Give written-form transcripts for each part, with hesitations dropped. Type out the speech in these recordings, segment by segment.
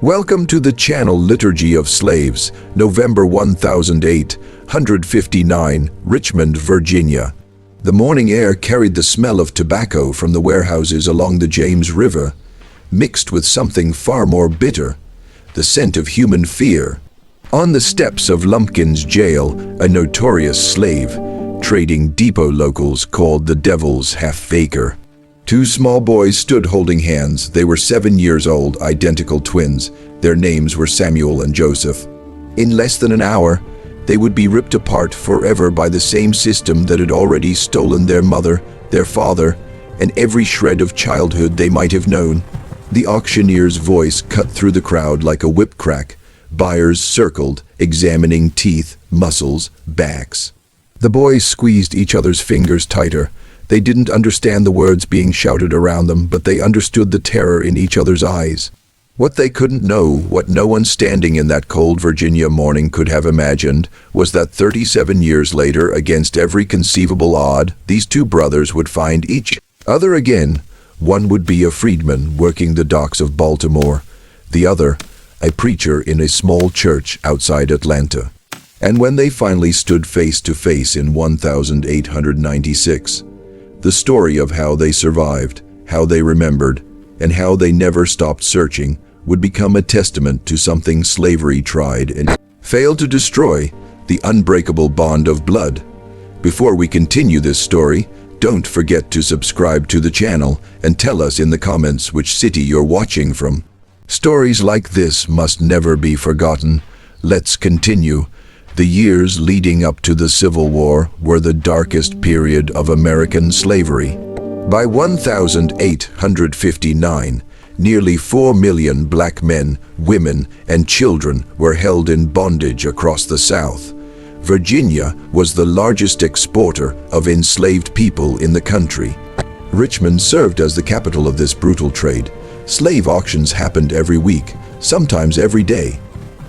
Welcome to the channel Liturgy of Slaves, November 1859, Richmond, Virginia. The morning air carried the smell of tobacco from the warehouses along the James River, mixed with something far more bitter, the scent of human fear. On the steps of Lumpkin's jail, a notorious slave trading depot locals called the Devil's Half-Acre. Two small boys stood holding hands. They were 7 years old, identical twins. Their names were Samuel and Joseph. In less than an hour, they would be ripped apart forever by the same system that had already stolen their mother, their father, and every shred of childhood they might have known. The auctioneer's voice cut through the crowd like a whip crack. Buyers circled, examining teeth, muscles, backs. The boys squeezed each other's fingers tighter. They didn't understand the words being shouted around them, but they understood the terror in each other's eyes. What they couldn't know, what no one standing in that cold Virginia morning could have imagined, was that 37 years later, against every conceivable odd, these two brothers would find each other again. One would be a freedman working the docks of Baltimore, the other, a preacher in a small church outside Atlanta. And when they finally stood face to face in 1896, the story of how they survived, how they remembered, and how they never stopped searching would become a testament to something slavery tried and failed to destroy, the unbreakable bond of blood. Before we continue this story, don't forget to subscribe to the channel and tell us in the comments which city you're watching from. Stories like this must never be forgotten. Let's continue. The years leading up to the Civil War were the darkest period of American slavery. By 1859, nearly 4 million black men, women, and children were held in bondage across the South. Virginia was the largest exporter of enslaved people in the country. Richmond served as the capital of this brutal trade. Slave auctions happened every week, sometimes every day.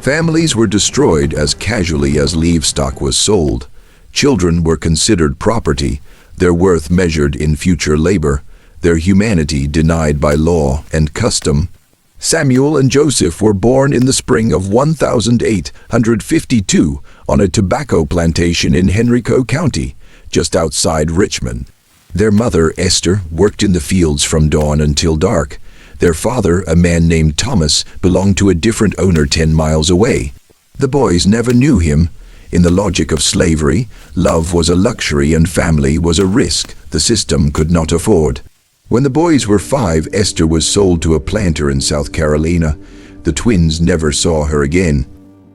Families were destroyed as casually as livestock was sold. Children were considered property, their worth measured in future labor, their humanity denied by law and custom. Samuel and Joseph were born in the spring of 1852 on a tobacco plantation in Henrico County, just outside Richmond. Their mother, Esther, worked in the fields from dawn until dark. Their father, a man named Thomas, belonged to a different owner 10 miles away. The boys never knew him. In the logic of slavery, love was a luxury and family was a risk the system could not afford. When the boys were 5, Esther was sold to a planter in South Carolina. The twins never saw her again.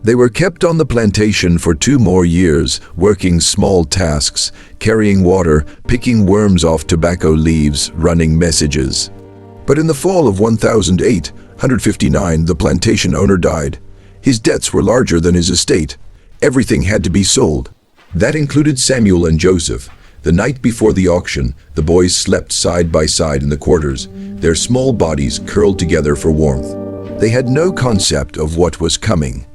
They were kept on the plantation for 2 more years, working small tasks, carrying water, picking worms off tobacco leaves, running messages. But in the fall of 1859, the plantation owner died. His debts were larger than his estate. Everything had to be sold. That included Samuel and Joseph. The night before the auction, the boys slept side by side in the quarters, their small bodies curled together for warmth. They had no concept of what was coming.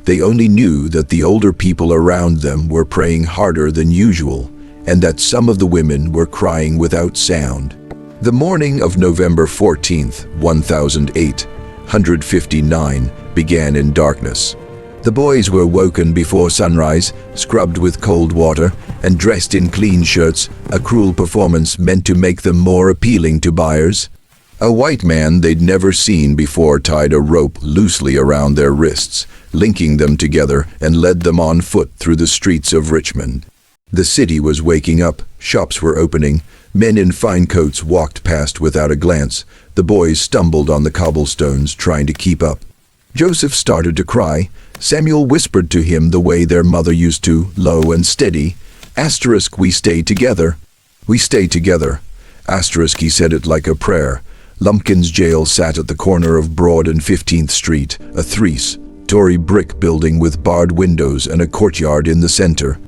They only knew that the older people around them were praying harder than usual, and that some of the women were crying without sound. The morning of November 14th, 1859, began in darkness. The boys were woken before sunrise, scrubbed with cold water, and dressed in clean shirts, a cruel performance meant to make them more appealing to buyers. A white man they'd never seen before tied a rope loosely around their wrists, linking them together, and led them on foot through the streets of Richmond. The city was waking up, shops were opening, men in fine coats walked past without a glance. The boys stumbled on the cobblestones trying to keep up. Joseph started to cry. Samuel whispered to him the way their mother used to, low and steady. Asterisk, we stay together. We stay together. Asterisk, he said it like a prayer. Lumpkin's jail sat at the corner of Broad and 15th Street, a 3-story brick building with barred windows and a courtyard in the center.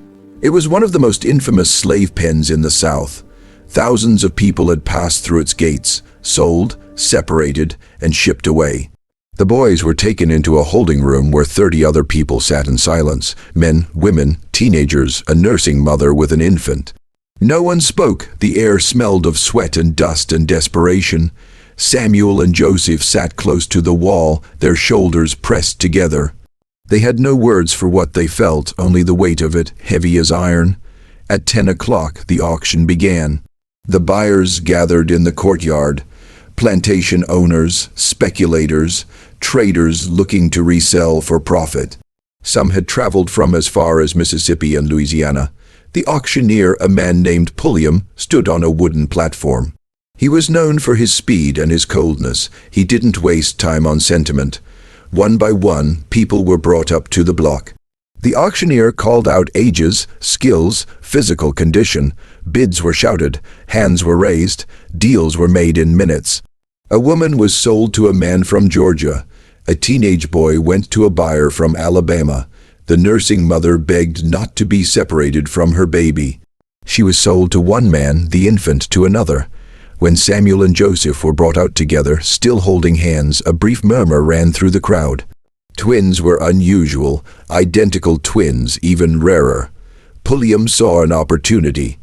It was one of the most infamous slave pens in the South. Thousands of people had passed through its gates, sold, separated, and shipped away. The boys were taken into a holding room where 30 other people sat in silence, men, women, teenagers, a nursing mother with an infant. No one spoke. The air smelled of sweat and dust and desperation. Samuel and Joseph sat close to the wall, their shoulders pressed together. They had no words for what they felt, only the weight of it, heavy as iron. At 10 o'clock, the auction began. The buyers gathered in the courtyard. Plantation owners, speculators, traders looking to resell for profit. Some had traveled from as far as Mississippi and Louisiana. The auctioneer, a man named Pulliam, stood on a wooden platform. He was known for his speed and his coldness. He didn't waste time on sentiment. One by one, people were brought up to the block. The auctioneer called out ages, skills, physical condition. Bids were shouted, hands were raised, deals were made in minutes. A woman was sold to a man from Georgia. A teenage boy went to a buyer from Alabama. The nursing mother begged not to be separated from her baby. She was sold to one man, the infant to another. When Samuel and Joseph were brought out together, still holding hands, a brief murmur ran through the crowd. Twins were unusual, identical twins even rarer. Pulliam saw an opportunity.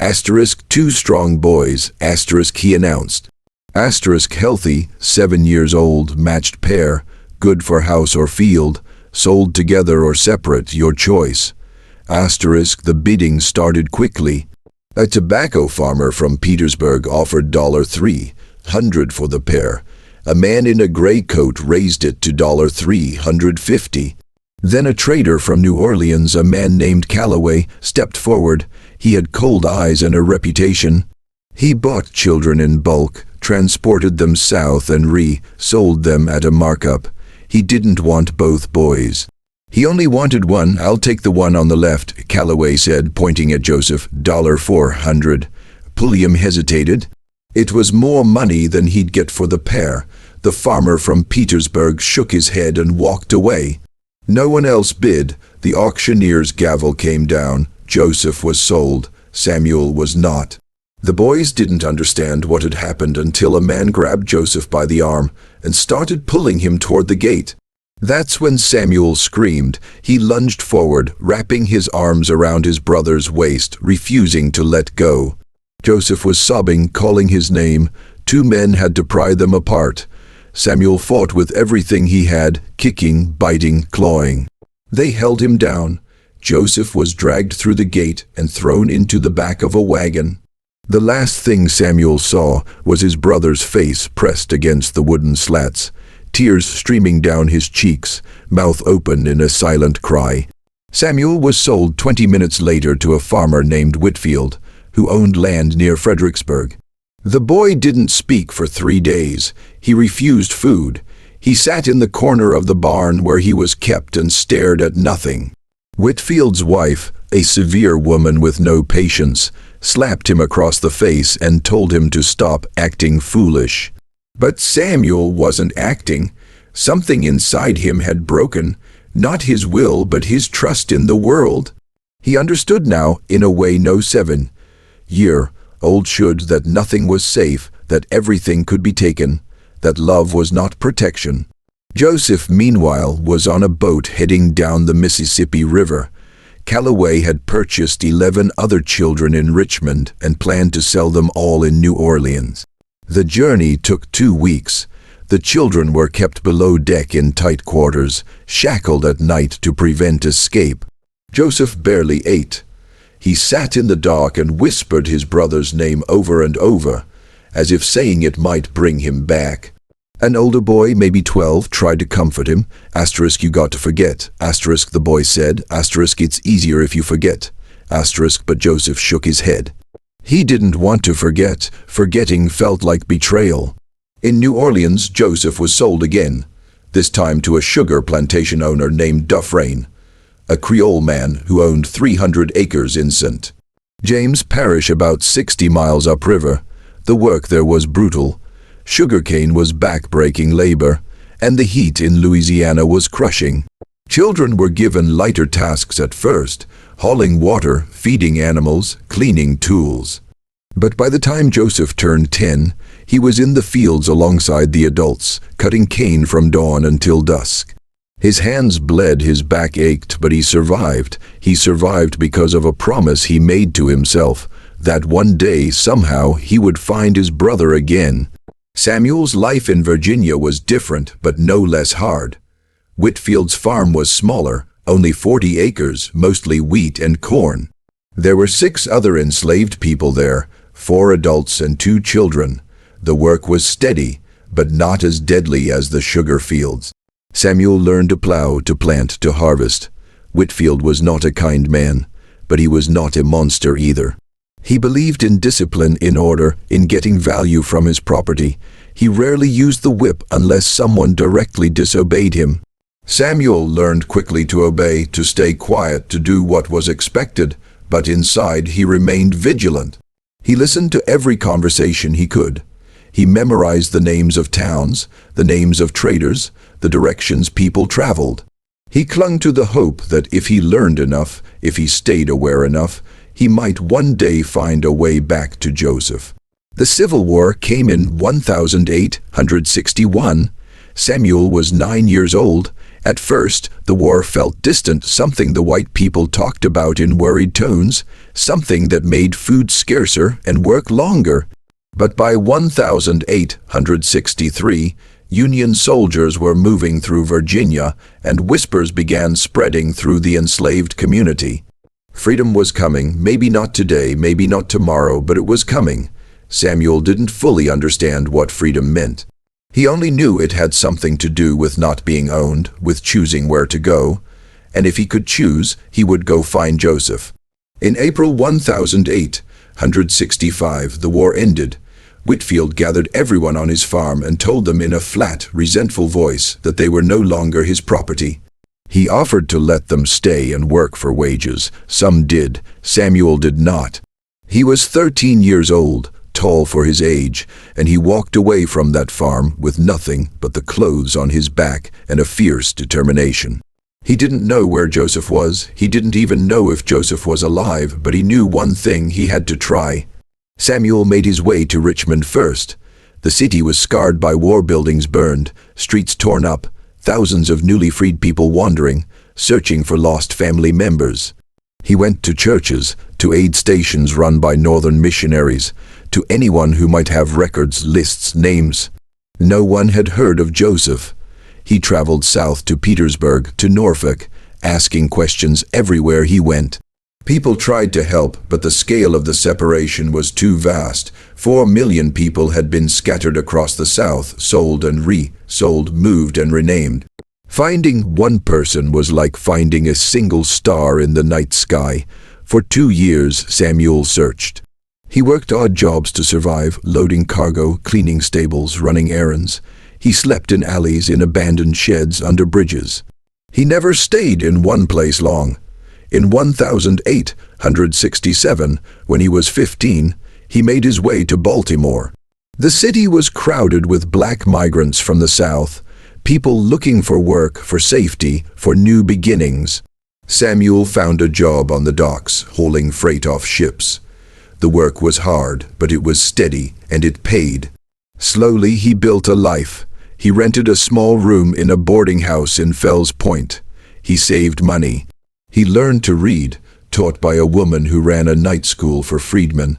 Asterisk, two strong boys, asterisk, he announced. Asterisk, healthy, 7 years old, matched pair, good for house or field, sold together or separate, your choice. Asterisk, the bidding started quickly. A tobacco farmer from Petersburg offered $300 for the pair. A man in a gray coat raised it to $350. Then a trader from New Orleans, a man named Calloway, stepped forward. He had cold eyes and a reputation. He bought children in bulk, transported them south and sold them at a markup. He didn't want both boys. He only wanted one. I'll take the one on the left, Calloway said, pointing at Joseph. $400. Pulliam hesitated. It was more money than he'd get for the pair. The farmer from Petersburg shook his head and walked away. No one else bid. The auctioneer's gavel came down. Joseph was sold. Samuel was not. The boys didn't understand what had happened until a man grabbed Joseph by the arm and started pulling him toward the gate. That's when Samuel screamed. He lunged forward, wrapping his arms around his brother's waist, refusing to let go. Joseph was sobbing, calling his name. Two men had to pry them apart. Samuel fought with everything he had, kicking, biting, clawing. They held him down. Joseph was dragged through the gate and thrown into the back of a wagon. The last thing Samuel saw was his brother's face pressed against the wooden slats, tears streaming down his cheeks, mouth open in a silent cry. Samuel was sold 20 minutes later to a farmer named Whitfield, who owned land near Fredericksburg. The boy didn't speak for 3 days. He refused food. He sat in the corner of the barn where he was kept and stared at nothing. Whitfield's wife, a severe woman with no patience, slapped him across the face and told him to stop acting foolish. But Samuel wasn't acting. Something inside him had broken, not his will but his trust in the world. He understood now, in a way no 7-year-old should, that nothing was safe, that everything could be taken, that love was not protection. Joseph, meanwhile, was on a boat heading down the Mississippi River. Calloway had purchased 11 other children in Richmond and planned to sell them all in New Orleans. The journey took 2 weeks. The children were kept below deck in tight quarters, shackled at night to prevent escape. Joseph barely ate. He sat in the dark and whispered his brother's name over and over, as if saying it might bring him back. An older boy, maybe 12, tried to comfort him. Asterisk, you got to forget. Asterisk, the boy said. Asterisk, it's easier if you forget. Asterisk, but Joseph shook his head. He didn't want to forget. Forgetting felt like betrayal. In New Orleans, Joseph was sold again, this time to a sugar plantation owner named Dufresne, a Creole man who owned 300 acres in St. James Parish about 60 miles upriver. The work there was brutal. Sugarcane was back-breaking labor, and the heat in Louisiana was crushing. Children were given lighter tasks at first, hauling water, feeding animals, cleaning tools. But by the time Joseph turned 10, he was in the fields alongside the adults, cutting cane from dawn until dusk. His hands bled, his back ached, but he survived. He survived because of a promise he made to himself, that one day, somehow, he would find his brother again. Samuel's life in Virginia was different, but no less hard. Whitfield's farm was smaller, only 40 acres, mostly wheat and corn. There were 6 other enslaved people there, 4 adults and 2 children. The work was steady, but not as deadly as the sugar fields. Samuel learned to plow, to plant, to harvest. Whitfield was not a kind man, but he was not a monster either. He believed in discipline, in order, in getting value from his property. He rarely used the whip unless someone directly disobeyed him. Samuel learned quickly to obey, to stay quiet, to do what was expected, but inside he remained vigilant. He listened to every conversation he could. He memorized the names of towns, the names of traders, the directions people traveled. He clung to the hope that if he learned enough, if he stayed aware enough, he might one day find a way back to Joseph. The Civil War came in 1861. Samuel was 9 years old. At first, the war felt distant, something the white people talked about in worried tones, something that made food scarcer and work longer. But by 1863, Union soldiers were moving through Virginia, and whispers began spreading through the enslaved community. Freedom was coming, maybe not today, maybe not tomorrow, but it was coming. Samuel didn't fully understand what freedom meant. He only knew it had something to do with not being owned, with choosing where to go, and if he could choose, he would go find Joseph. In April 1865, the war ended. Whitfield gathered everyone on his farm and told them in a flat, resentful voice that they were no longer his property. He offered to let them stay and work for wages. Some did. Samuel did not. He was 13 years old, tall for his age, and he walked away from that farm with nothing but the clothes on his back and a fierce determination. He didn't know where Joseph was. He didn't even know if Joseph was alive, but he knew one thing: he had to try. Samuel made his way to Richmond first. The city was scarred by war, buildings burned, streets torn up, thousands of newly freed people wandering, searching for lost family members. He went to churches, to aid stations run by northern missionaries, to anyone who might have records, lists, names. No one had heard of Joseph. He traveled south to Petersburg, to Norfolk, asking questions everywhere he went. People tried to help, but the scale of the separation was too vast. 4 million people had been scattered across the South, sold and re-sold, moved and renamed. Finding one person was like finding a single star in the night sky. For 2 years, Samuel searched. He worked odd jobs to survive, loading cargo, cleaning stables, running errands. He slept in alleys, in abandoned sheds, under bridges. He never stayed in one place long. In 1867, when he was 15, he made his way to Baltimore. The city was crowded with black migrants from the South, people looking for work, for safety, for new beginnings. Samuel found a job on the docks, hauling freight off ships. The work was hard, but it was steady, and it paid. Slowly he built a life. He rented a small room in a boarding house in Fells Point. He saved money. He learned to read, taught by a woman who ran a night school for freedmen.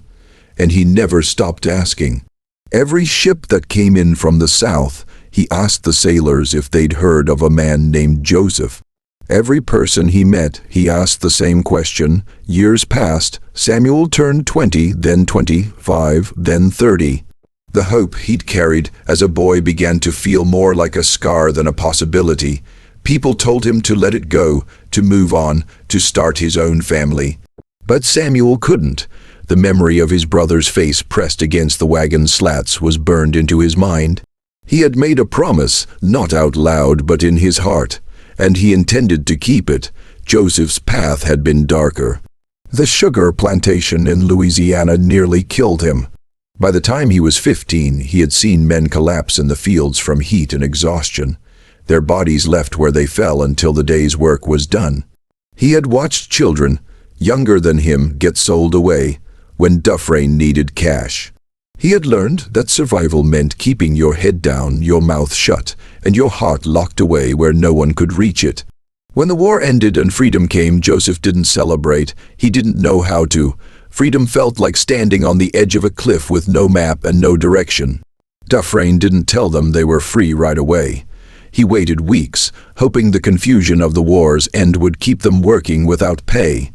And he never stopped asking. Every ship that came in from the South, he asked the sailors if they'd heard of a man named Joseph. Every person he met, he asked the same question. Years passed. Samuel turned 20, then 25, then 30. The hope he'd carried as a boy began to feel more like a scar than a possibility. People told him to let it go, to move on, to start his own family. But Samuel couldn't. The memory of his brother's face pressed against the wagon slats was burned into his mind. He had made a promise, not out loud but in his heart, and he intended to keep it. Joseph's path had been darker. The sugar plantation in Louisiana nearly killed him. By the time he was 15, he had seen men collapse in the fields from heat and exhaustion. Their bodies left where they fell until the day's work was done. He had watched children, younger than him, get sold away when Dufresne needed cash. He had learned that survival meant keeping your head down, your mouth shut, and your heart locked away where no one could reach it. When the war ended and freedom came, Joseph didn't celebrate. He didn't know how to. Freedom felt like standing on the edge of a cliff with no map and no direction. Dufresne didn't tell them they were free right away. He waited weeks, hoping the confusion of the war's end would keep them working without pay.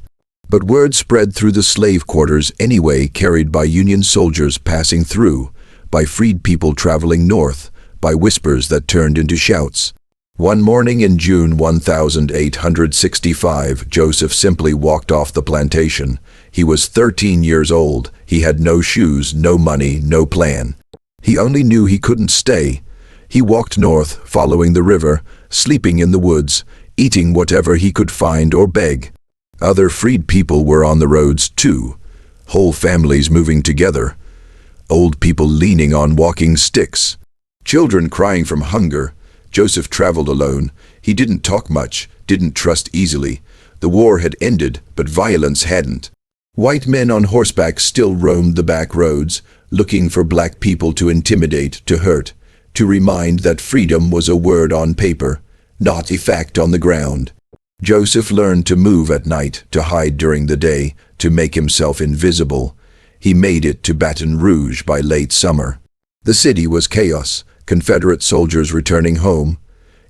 But word spread through the slave quarters anyway, carried by Union soldiers passing through, by freed people traveling north, by whispers that turned into shouts. One morning in June 1865, Joseph simply walked off the plantation. He was 13 years old. He had no shoes, no money, no plan. He only knew he couldn't stay. He walked north, following the river, sleeping in the woods, eating whatever he could find or beg. Other freed people were on the roads too, whole families moving together, old people leaning on walking sticks, children crying from hunger. Joseph traveled alone. He didn't talk much, didn't trust easily. The war had ended, but violence hadn't. White men on horseback still roamed the back roads, looking for black people to intimidate, to hurt, to remind that freedom was a word on paper, not a fact on the ground. Joseph learned to move at night, to hide during the day, to make himself invisible. He made it to Baton Rouge by late summer. The city was chaos, Confederate soldiers returning home,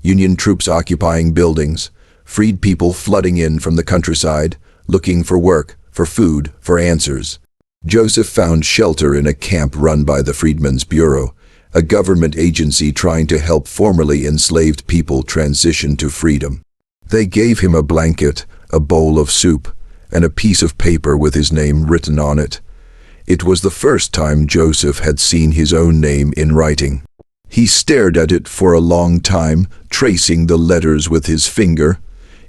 Union troops occupying buildings, freed people flooding in from the countryside, looking for work, for food, for answers. Joseph found shelter in a camp run by the Freedmen's Bureau, a government agency trying to help formerly enslaved people transition to freedom. They gave him a blanket, a bowl of soup, and a piece of paper with his name written on it. It was the first time Joseph had seen his own name in writing. He stared at it for a long time, tracing the letters with his finger.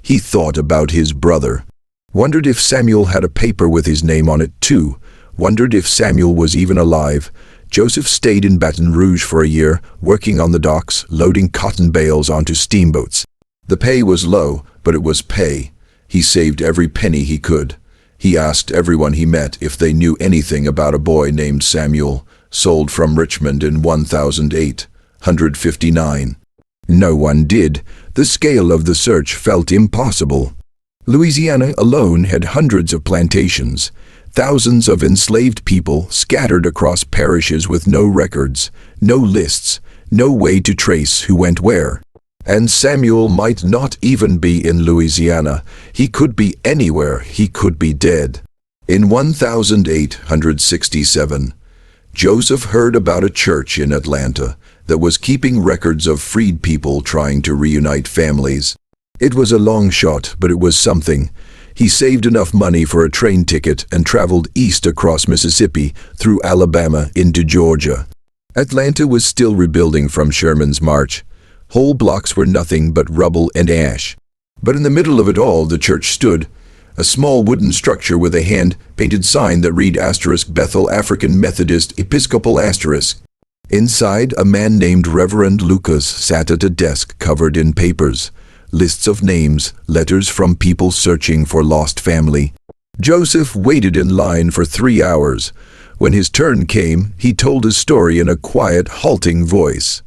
He thought about his brother. Wondered if Samuel had a paper with his name on it too. Wondered if Samuel was even alive. Joseph stayed in Baton Rouge for a year, working on the docks, loading cotton bales onto steamboats. The pay was low, but it was pay. He saved every penny he could. He asked everyone he met if they knew anything about a boy named Samuel, sold from Richmond in 1859. No one did. The scale of the search felt impossible. Louisiana alone had hundreds of plantations, thousands of enslaved people scattered across parishes with no records, no lists, no way to trace who went where. And Samuel might not even be in Louisiana. He could be anywhere. He could be dead. In 1867, Joseph heard about a church in Atlanta that was keeping records of freed people trying to reunite families. It was a long shot, but it was something. He saved enough money for a train ticket and traveled east across Mississippi, through Alabama into Georgia. Atlanta was still rebuilding from Sherman's march. Whole blocks were nothing but rubble and ash. But in the middle of it all, the church stood, a small wooden structure with a hand-painted sign that read * Bethel African Methodist Episcopal *. Inside, a man named Reverend Lucas sat at a desk covered in papers, lists of names, letters from people searching for lost family. Joseph waited in line for 3 hours. When his turn came, he told his story in a quiet, halting voice.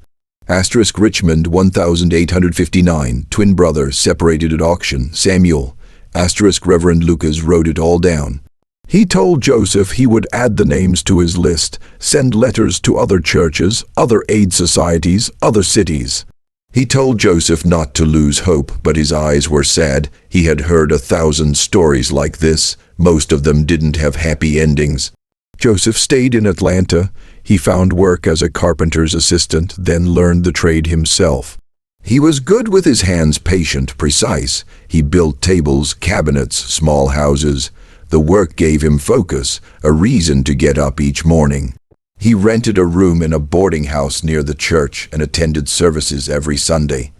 Richmond 1859, twin brother separated at auction, Samuel. Reverend Lucas wrote it all down. He told Joseph he would add the names to his list, send letters to other churches, other aid societies, other cities. He told Joseph not to lose hope, but his eyes were sad. He had heard 1,000 stories like this. Most of them didn't have happy endings. Joseph stayed in Atlanta. He found work as a carpenter's assistant, then learned the trade himself. He was good with his hands, patient, precise. He built tables, cabinets, small houses. The work gave him focus, a reason to get up each morning. He rented a room in a boarding house near the church and attended services every Sunday.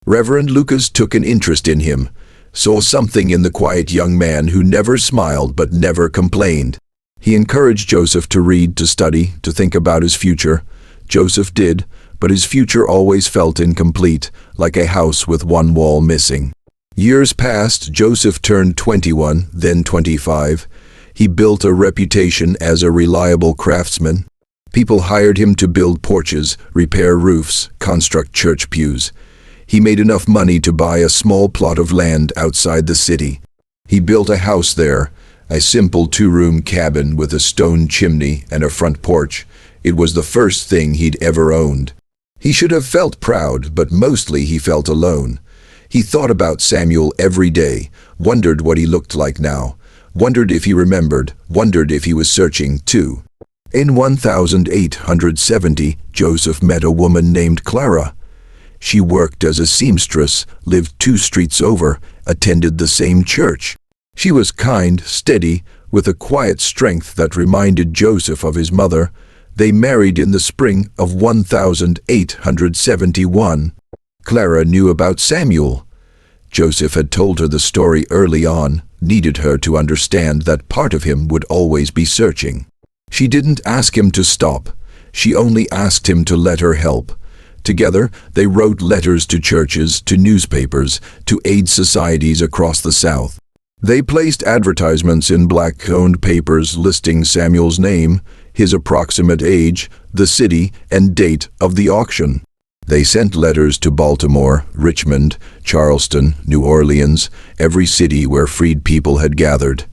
Reverend Lucas took an interest in him, saw something in the quiet young man who never smiled but never complained. He encouraged Joseph to read, to study, to think about his future. Joseph did, but his future always felt incomplete, like a house with one wall missing. Years passed. Joseph turned 21, then 25. He built a reputation as a reliable craftsman. People hired him to build porches, repair roofs, construct church pews. He made enough money to buy a small plot of land outside the city. He built a house there, a simple 2-room cabin with a stone chimney and a front porch. It was the first thing he'd ever owned. He should have felt proud, but mostly he felt alone. He thought about Samuel every day, wondered what he looked like now, wondered if he remembered, wondered if he was searching too. In 1870, Joseph met a woman named Clara. She worked as a seamstress, lived 2 streets over, attended the same church. She was kind, steady, with a quiet strength that reminded Joseph of his mother. They married in the spring of 1871. Clara knew about Samuel. Joseph had told her the story early on, needed her to understand that part of him would always be searching. She didn't ask him to stop. She only asked him to let her help. Together, they wrote letters to churches, to newspapers, to aid societies across the South. They placed advertisements in black-owned papers listing Samuel's name, his approximate age, the city, and date of the auction. They sent letters to Baltimore, Richmond, Charleston, New Orleans, every city where freed people had gathered.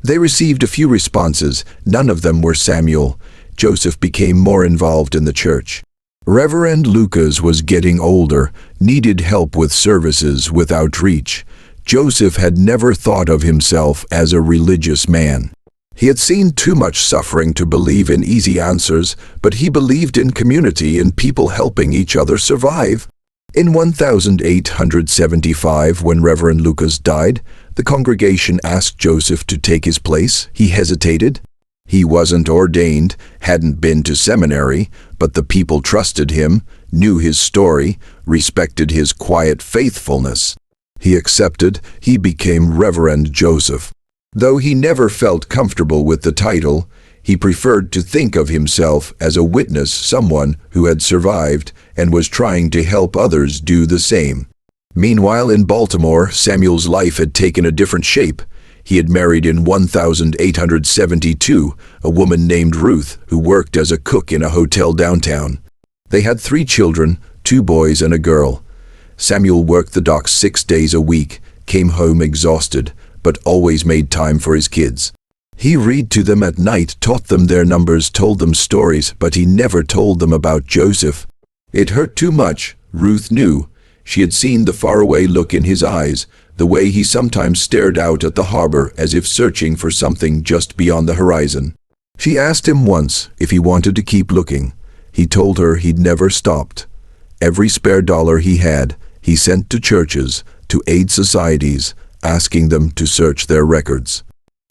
They received a few responses. None of them were Samuel. Joseph became more involved in the church. Reverend Lucas was getting older, needed help with services, with outreach. Joseph had never thought of himself as a religious man. He had seen too much suffering to believe in easy answers, but he believed in community and people helping each other survive. In 1875, when Reverend Lucas died, the congregation asked Joseph to take his place. He hesitated. He wasn't ordained, hadn't been to seminary, but the people trusted him, knew his story, respected his quiet faithfulness. He accepted. He became Reverend Joseph. Though he never felt comfortable with the title, he preferred to think of himself as a witness, someone who had survived and was trying to help others do the same. Meanwhile, in Baltimore, Samuel's life had taken a different shape. He had married in 1872 a woman named Ruth, who worked as a cook in a hotel downtown. They had 3 children, 2 boys and a girl. Samuel worked the docks 6 days a week, came home exhausted, but always made time for his kids. He read to them at night, taught them their numbers, told them stories, but he never told them about Joseph. It hurt too much. Ruth knew. She had seen the faraway look in his eyes, the way he sometimes stared out at the harbor as if searching for something just beyond the horizon. She asked him once if he wanted to keep looking. He told her he'd never stopped. Every spare dollar he had, he sent to churches, to aid societies, asking them to search their records.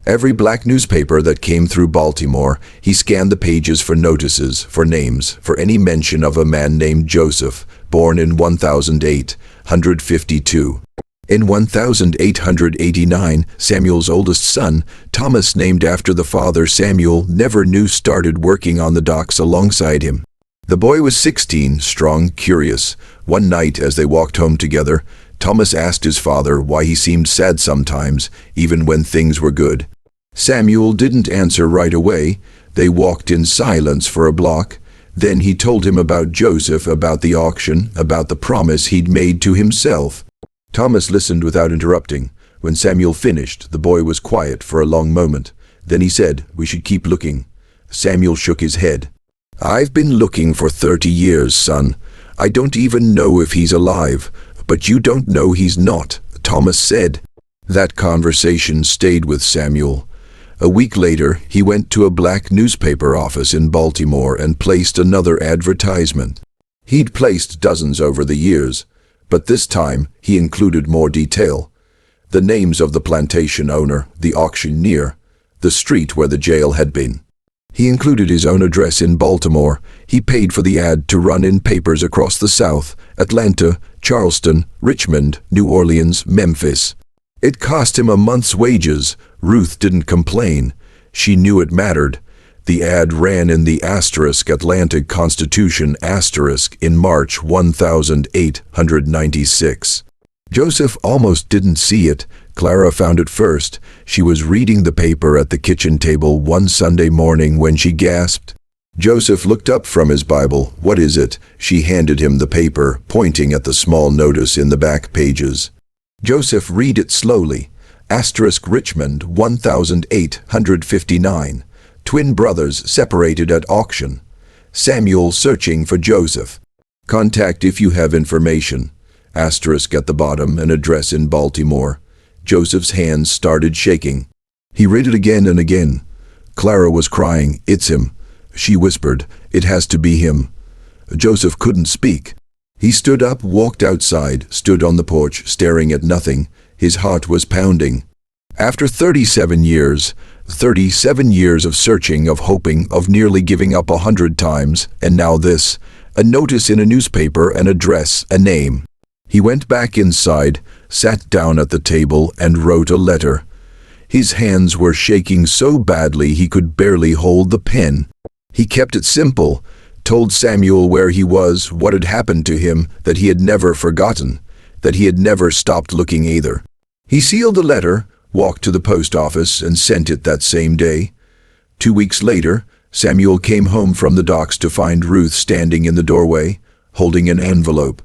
Every black newspaper that came through Baltimore, he scanned the pages for notices, for names, for any mention of a man named Joseph, born in 1852. In 1889, Samuel's oldest son, Thomas, named after the father Samuel never knew, started working on the docks alongside him. The boy was 16, strong, curious. One night, as they walked home together, Thomas asked his father why he seemed sad sometimes, even when things were good. Samuel didn't answer right away. They walked in silence for a block. Then he told him about Joseph, about the auction, about the promise he'd made to himself. Thomas listened without interrupting. When Samuel finished, the boy was quiet for a long moment. Then he said, "We should keep looking." Samuel shook his head. "I've been looking for 30 years, son. I don't even know if he's alive. But you don't know he's not," Thomas said. That conversation stayed with Samuel. A week later, he went to a black newspaper office in Baltimore and placed another advertisement. He'd placed dozens over the years, but this time he included more detail. The names of the plantation owner, the auctioneer, the street where the jail had been. He included his own address in Baltimore. He paid for the ad to run in papers across the South: Atlanta, Charleston, Richmond, New Orleans, Memphis. It cost him a month's wages. Ruth didn't complain. She knew it mattered. The ad ran in the Atlanta Constitution in March 1896. Joseph almost didn't see it. Clara found it first. She was reading the paper at the kitchen table one Sunday morning when she gasped. Joseph looked up from his Bible. "What is it?" She handed him the paper, pointing at the small notice in the back pages. Joseph read it slowly. Richmond 1859. Twin brothers separated at auction. Samuel searching for Joseph. Contact if you have information. Asterisk at the bottom, an address in Baltimore. Joseph's hands started shaking. He read it again and again. Clara was crying. It's him. She whispered, it has to be him. Joseph couldn't speak. He stood up, walked outside, stood on the porch, staring at nothing. His heart was pounding. After 37 years of searching, of hoping, of nearly giving up 100 times, and now this, a notice in a newspaper, an address, a name. He went back inside, sat down at the table, and wrote a letter. His hands were shaking so badly he could barely hold the pen. He kept it simple, told Samuel where he was, what had happened to him, that he had never forgotten, that he had never stopped looking either. He sealed the letter, walked to the post office, and sent it that same day. 2 weeks later, Samuel came home from the docks to find Ruth standing in the doorway, holding an envelope.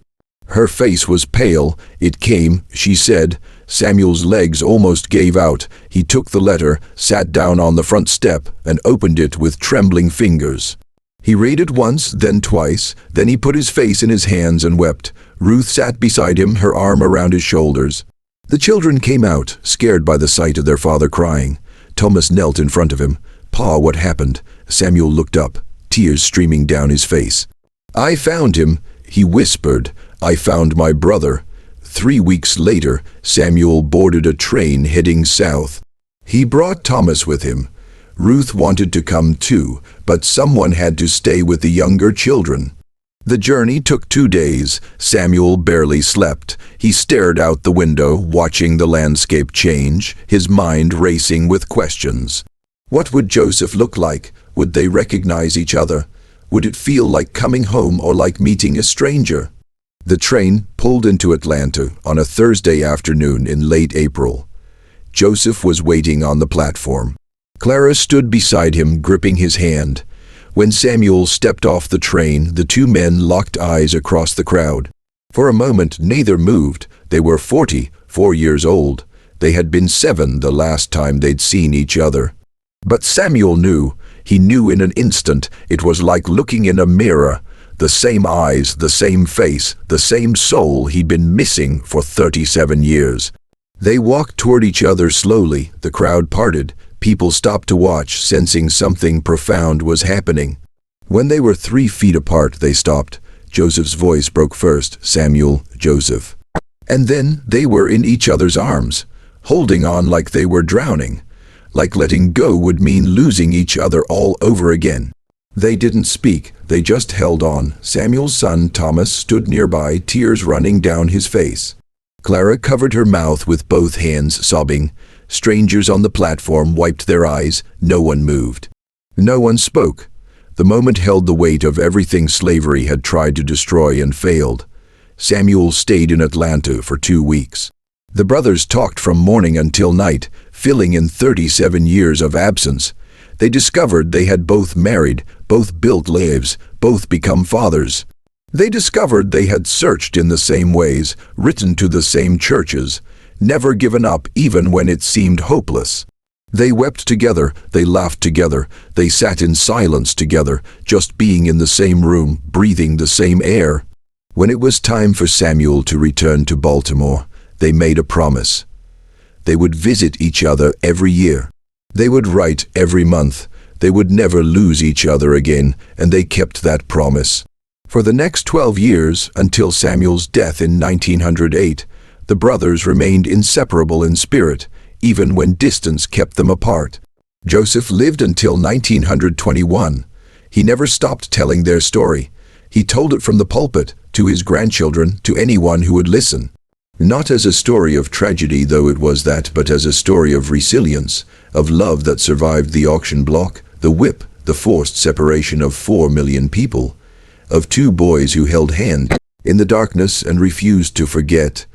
Her face was pale. It came, she said. Samuel's legs almost gave out. He took the letter, sat down on the front step, and opened it with trembling fingers. He read it once, then twice, then he put his face in his hands and wept. Ruth sat beside him, her arm around his shoulders. The children came out, scared by the sight of their father crying. Thomas knelt in front of him. Pa, what happened? Samuel looked up, tears streaming down his face. I found him, he whispered. I found my brother. 3 weeks later, Samuel boarded a train heading south. He brought Thomas with him. Ruth wanted to come too, but someone had to stay with the younger children. The journey took 2 days. Samuel barely slept. He stared out the window, watching the landscape change, his mind racing with questions. What would Joseph look like? Would they recognize each other? Would it feel like coming home or like meeting a stranger? The train pulled into Atlanta on a Thursday afternoon in late April. Joseph was waiting on the platform. Clara stood beside him, gripping his hand. When Samuel stepped off the train, the two men locked eyes across the crowd. For a moment, neither moved. They were 44 years old. They had been 7 the last time they'd seen each other. But Samuel knew. He knew in an instant. It was like looking in a mirror. The same eyes, the same face, the same soul he'd been missing for 37 years. They walked toward each other slowly. The crowd parted. People stopped to watch, sensing something profound was happening. When they were 3 feet apart, they stopped. Joseph's voice broke first. Samuel, Joseph. And then they were in each other's arms, holding on like they were drowning. Like letting go would mean losing each other all over again. They didn't speak, they just held on. Samuel's son, Thomas, stood nearby, tears running down his face. Clara covered her mouth with both hands, sobbing. Strangers on the platform wiped their eyes. No one moved. No one spoke. The moment held the weight of everything slavery had tried to destroy and failed. Samuel stayed in Atlanta for 2 weeks. The brothers talked from morning until night, filling in 37 years of absence. They discovered they had both married, both built lives, both become fathers. They discovered they had searched in the same ways, written to the same churches, never given up even when it seemed hopeless. They wept together, they laughed together, they sat in silence together, just being in the same room, breathing the same air. When it was time for Samuel to return to Baltimore, they made a promise. They would visit each other every year. They would write every month. They would never lose each other again, and they kept that promise. For the next 12 years, until Samuel's death in 1908, the brothers remained inseparable in spirit, even when distance kept them apart. Joseph lived until 1921. He never stopped telling their story. He told it from the pulpit, to his grandchildren, to anyone who would listen. Not as a story of tragedy, though it was that, but as a story of resilience, of love that survived the auction block, the whip, the forced separation of 4 million people, of 2 boys who held hands in the darkness and refused to forget.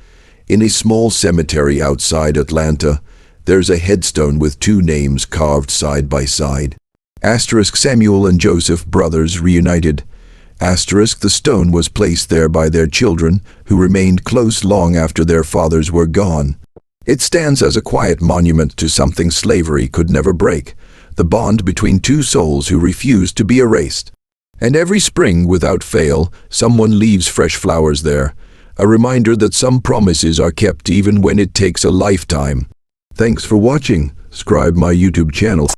In a small cemetery outside Atlanta, there's a headstone with 2 names carved side by side. Asterisk Samuel and Joseph, brothers reunited. Asterisk the stone was placed there by their children, who remained close long after their fathers were gone. It stands as a quiet monument to something slavery could never break, the bond between 2 souls who refused to be erased. And every spring, without fail, someone leaves fresh flowers there, a reminder that some promises are kept even when it takes a lifetime. Thanks for watching. Subscribe my YouTube channel.